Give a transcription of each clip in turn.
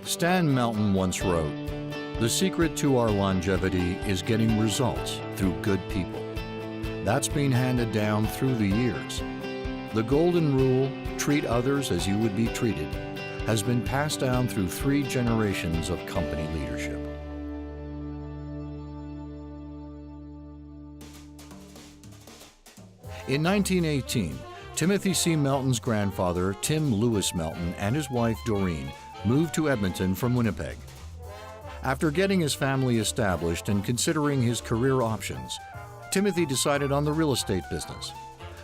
Stan Melton once wrote, "The secret to our longevity is getting results through good people." That's been handed down through the years. The golden rule, treat others as you would be treated, has been passed down through 3 generations of company leadership. In 1918, Timothy C. Melton's grandfather, Tim Lewis Melton, and his wife, Doreen, moved to Edmonton from Winnipeg. After getting his family established and considering his career options, Timothy decided on the real estate business.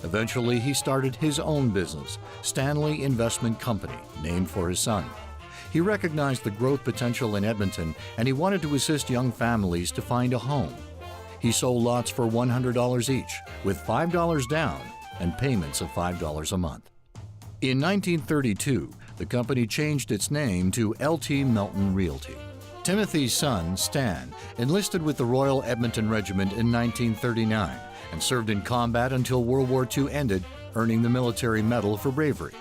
Eventually, he started his own business, Stanley Investment Company, named for his son. He recognized the growth potential in Edmonton, and he wanted to assist young families to find a home. He sold lots for $100 each, with $5 down and payments of $5 a month. In 1932, the company changed its name to LT Melton Realty. Timothy's son, Stan, enlisted with the Royal Edmonton Regiment in 1939 and served in combat until World War II ended, earning the Military Medal for bravery.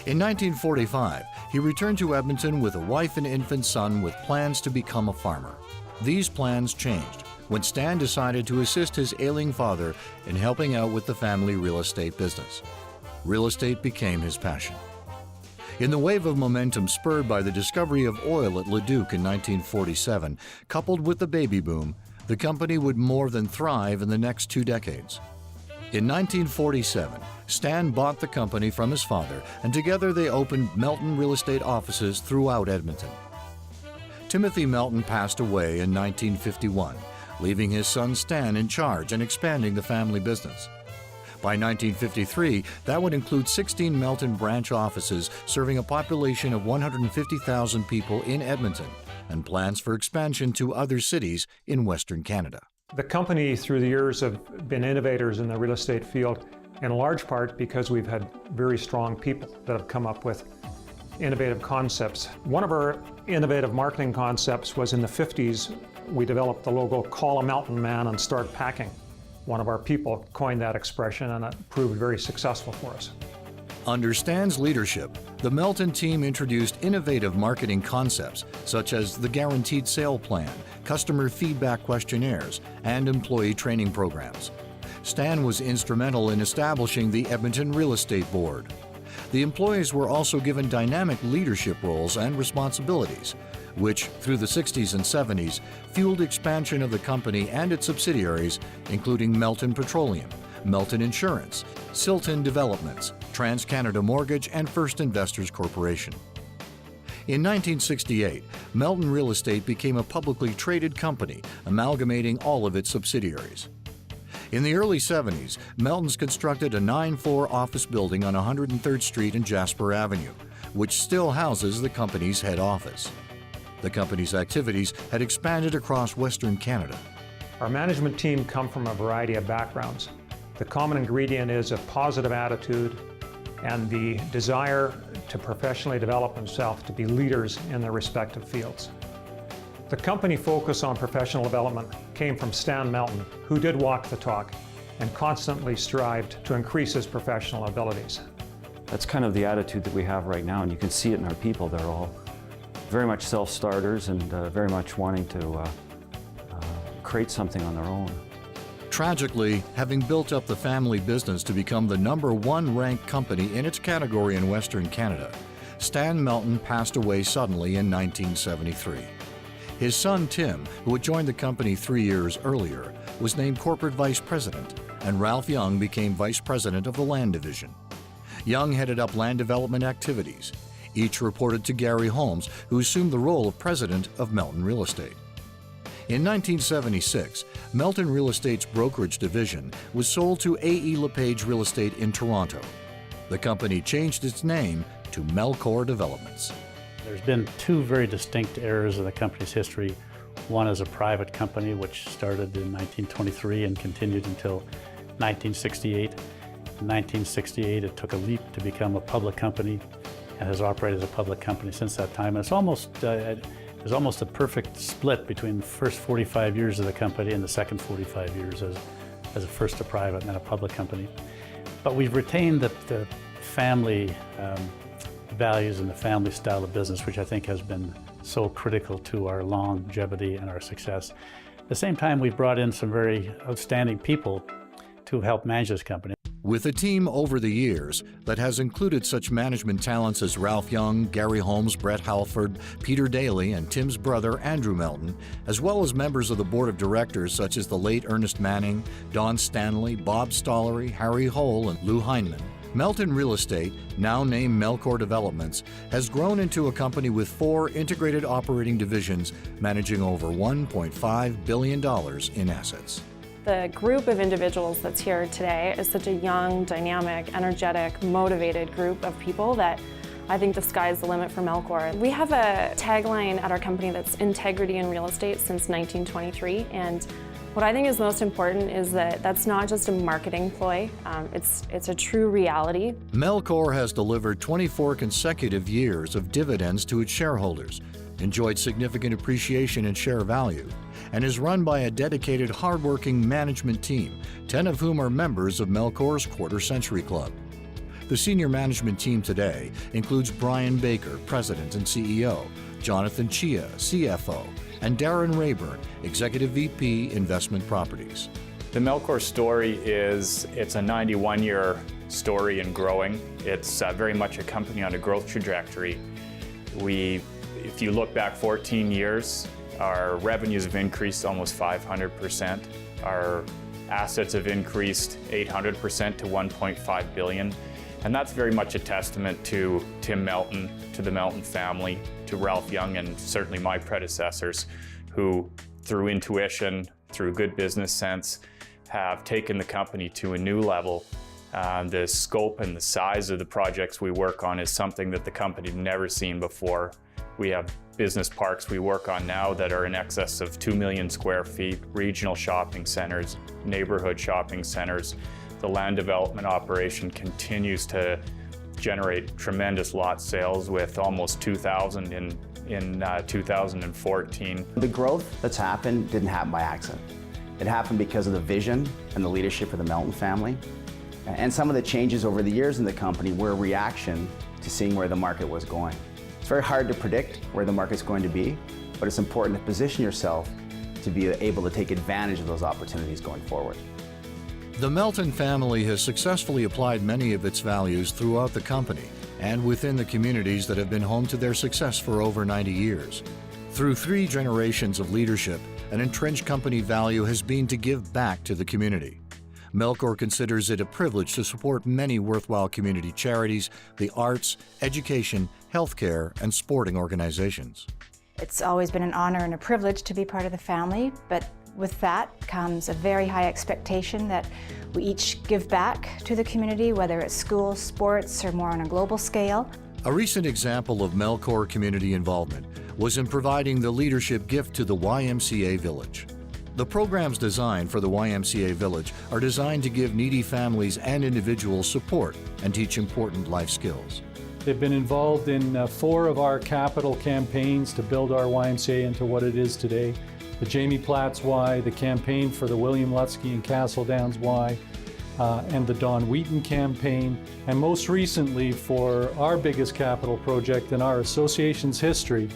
In 1945, he returned to Edmonton with a wife and infant son with plans to become a farmer. These plans changed when Stan decided to assist his ailing father in helping out with the family real estate business. Real estate became his passion. In the wave of momentum spurred by the discovery of oil at Leduc in 1947, coupled with the baby boom, the company would more than thrive in the next 2 decades. In 1947, Stan bought the company from his father, and together they opened Melton real estate offices throughout Edmonton. Timothy Melton passed away in 1951, leaving his son Stan in charge and expanding the family business. By 1953, that would include 16 Melton branch offices serving a population of 150,000 people in Edmonton, and plans for expansion to other cities in Western Canada. The company through the years have been innovators in the real estate field, in large part because we've had very strong people that have come up with innovative concepts. One of our innovative marketing concepts was in the 50s, we developed the logo, "Call a Melton Man and Start Packing." One of our people coined that expression, and it proved very successful for us. Under Stan's leadership, the Melton team introduced innovative marketing concepts such as the Guaranteed Sale Plan, customer feedback questionnaires, and employee training programs. Stan was instrumental in establishing the Edmonton Real Estate Board. The employees were also given dynamic leadership roles and responsibilities, which, through the 60s and 70s, fueled expansion of the company and its subsidiaries, including Melton Petroleum, Melton Insurance, Silton Developments, TransCanada Mortgage, and First Investors Corporation. In 1968, Melton Real Estate became a publicly traded company, amalgamating all of its subsidiaries. In the early 70s, Melton's constructed a 9-floor office building on 103rd Street and Jasper Avenue, which still houses the company's head office. The company's activities had expanded across Western Canada. Our management team come from a variety of backgrounds. The common ingredient is a positive attitude and the desire to professionally develop themselves to be leaders in their respective fields. The company focus on professional development came from Stan Melton, who did walk the talk and constantly strived to increase his professional abilities. That's kind of the attitude that we have right now, and you can see it in our people. They're all very much self-starters and very much wanting to create something on their own. Tragically, having built up the family business to become the #1 ranked company in its category in Western Canada, Stan Melton passed away suddenly in 1973. His son Tim, who had joined the company 3 years earlier, was named corporate vice president, and Ralph Young became vice president of the land division. Young headed up land development activities. Each reported to Gary Holmes, who assumed the role of president of Melton Real Estate. In 1976, Melton Real Estate's brokerage division was sold to A.E. LePage Real Estate in Toronto. The company changed its name to Melcor Developments. There's been 2 very distinct eras in the company's history. One as a private company, which started in 1923 and continued until 1968. In 1968, it took a leap to become a public company and has operated as a public company since that time. And it's almost a perfect split between the first 45 years of the company and the second 45 years as a first a private and then a public company. But we've retained the family values and the family style of business, which I think has been so critical to our longevity and our success. At the same time, we've brought in some very outstanding people to help manage this company. With a team over the years that has included such management talents as Ralph Young, Gary Holmes, Brett Halford, Peter Daly, and Tim's brother, Andrew Melton, as well as members of the board of directors such as the late Ernest Manning, Don Stanley, Bob Stollery, Harry Hole, and Lou Heineman, Melton Real Estate, now named Melcor Developments, has grown into a company with 4 integrated operating divisions managing over $1.5 billion in assets. The group of individuals that's here today is such a young, dynamic, energetic, motivated group of people that I think the sky's the limit for Melcor. We have a tagline at our company that's integrity in real estate since 1923, and what I think is most important is that that's not just a marketing ploy, it's a true reality. Melcor has delivered 24 consecutive years of dividends to its shareholders, enjoyed significant appreciation in share value, and is run by a dedicated, hardworking management team, 10 of whom are members of Melcor's Quarter Century Club. The senior management team today includes Brian Baker, President and CEO, Jonathan Chia, CFO, and Darren Rayburn, Executive VP, Investment Properties. The Melcor story it's a 91-year story and growing. It's very much a company on a growth trajectory. If you look back 14 years, our revenues have increased almost 500%. Our assets have increased 800% to $1.5 billion. And that's very much a testament to Tim Melton, to the Melton family, to Ralph Young, and certainly my predecessors, who through intuition, through good business sense, have taken the company to a new level. The scope and the size of the projects we work on is something that the company had never seen before. We have business parks we work on now that are in excess of 2 million square feet, regional shopping centers, neighborhood shopping centers. The land development operation continues to generate tremendous lot sales with almost 2,000 in 2014. The growth that's happened didn't happen by accident. It happened because of the vision and the leadership of the Melton family. And some of the changes over the years in the company were a reaction to seeing where the market was going. It's very hard to predict where the market's going to be, but it's important to position yourself to be able to take advantage of those opportunities going forward. The Melton family has successfully applied many of its values throughout the company and within the communities that have been home to their success for over 90 years. Through 3 generations of leadership, an entrenched company value has been to give back to the community. Melcor considers it a privilege to support many worthwhile community charities, the arts, education, healthcare, and sporting organizations. It's always been an honor and a privilege to be part of the family, but with that comes a very high expectation that we each give back to the community, whether it's schools, sports, or more on a global scale. A recent example of Melcor community involvement was in providing the leadership gift to the YMCA Village. The programs designed for the YMCA Village are designed to give needy families and individuals support and teach important life skills. They've been involved in 4 of our capital campaigns to build our YMCA into what it is today. The Jamie Platts Y, the campaign for the William Lutsky and Castle Downs Y, and the Don Wheaton campaign, and most recently for our biggest capital project in our association's history,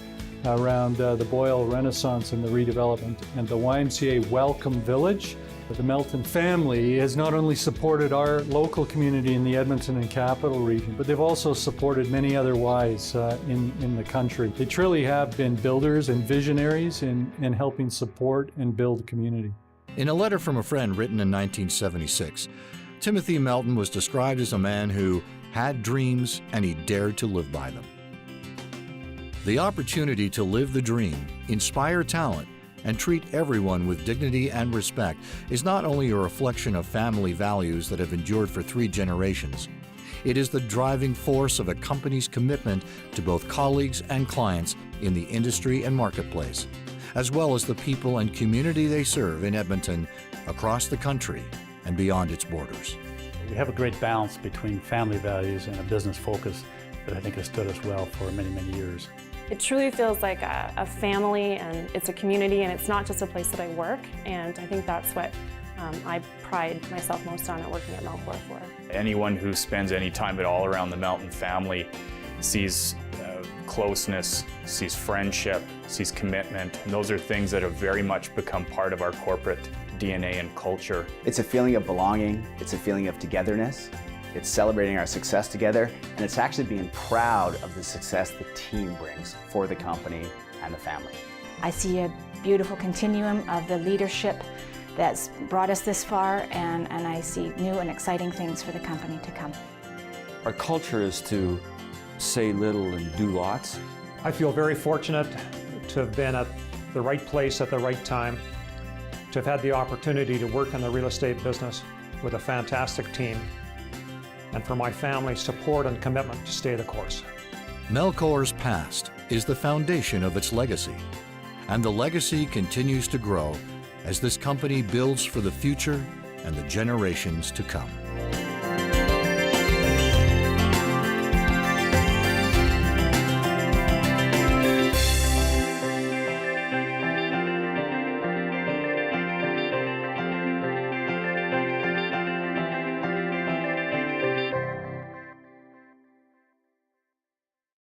around the Boyle Renaissance and the redevelopment, and the YMCA Welcome Village. The Melton family has not only supported our local community in the Edmonton and Capital region, but they've also supported many other Ys in the country. They truly have been builders and visionaries in helping support and build community. In a letter from a friend written in 1976, Timothy Melton was described as a man who had dreams and he dared to live by them. The opportunity to live the dream, inspire talent, and treat everyone with dignity and respect is not only a reflection of family values that have endured for 3 generations, it is the driving force of a company's commitment to both colleagues and clients in the industry and marketplace, as well as the people and community they serve in Edmonton, across the country, and beyond its borders. We have a great balance between family values and a business focus that I think has stood us well for many, many years. It truly feels like a family, and it's a community, and it's not just a place that I work, and I think that's what I pride myself most on at working at Melcor for. Anyone who spends any time at all around the Melton family sees closeness, sees friendship, sees commitment, and those are things that have very much become part of our corporate DNA and culture. It's a feeling of belonging, it's a feeling of togetherness, it's celebrating our success together, and it's actually being proud of the success the team brings for the company and the family. I see a beautiful continuum of the leadership that's brought us this far, and I see new and exciting things for the company to come. Our culture is to say little and do lots. I feel very fortunate to have been at the right place at the right time, to have had the opportunity to work in the real estate business with a fantastic team, and for my family's support and commitment to stay the course. Melcor's past is the foundation of its legacy, and the legacy continues to grow as this company builds for the future and the generations to come.